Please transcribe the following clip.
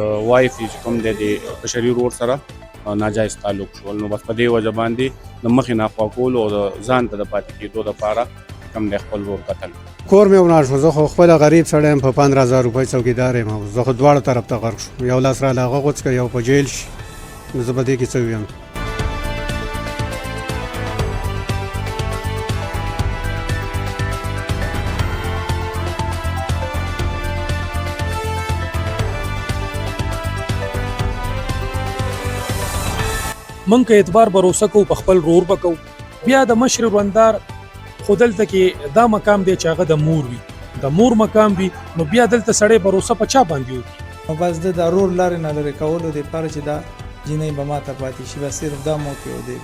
وایف چې کوم دی د بشري ورور سره ناجایز تعلق شول، نو بس په دې وجه باندې د مخې ناخوا کولو او د ځان ته د پاتې کېدو دپاره کوم دی خپل ورور قتل. کور مې ونړ شو. زه خو خپله غریب سړی یم، په 15,000 روپۍ څوکیدار یم. زه خو دواړو طرف ته غرق شوم. یو لاس راله هغه غوڅ کړه، یو په جیل شي. نو زه په دې کې څه ویم؟ من که اعتبار بروسه کو په خپل رور بکو، بیا د مشر وروندار خو دلته کې دا مقام دی چې هغه د مور وي، د مور مقام وي، نو بیا دلته سړی بروسه په چا باندې وکړي؟ نو بس د رور لارې نه لرې کولو دپاره چې دا جینۍ به ماته پاتې شي، بس صرف دا موقع دی.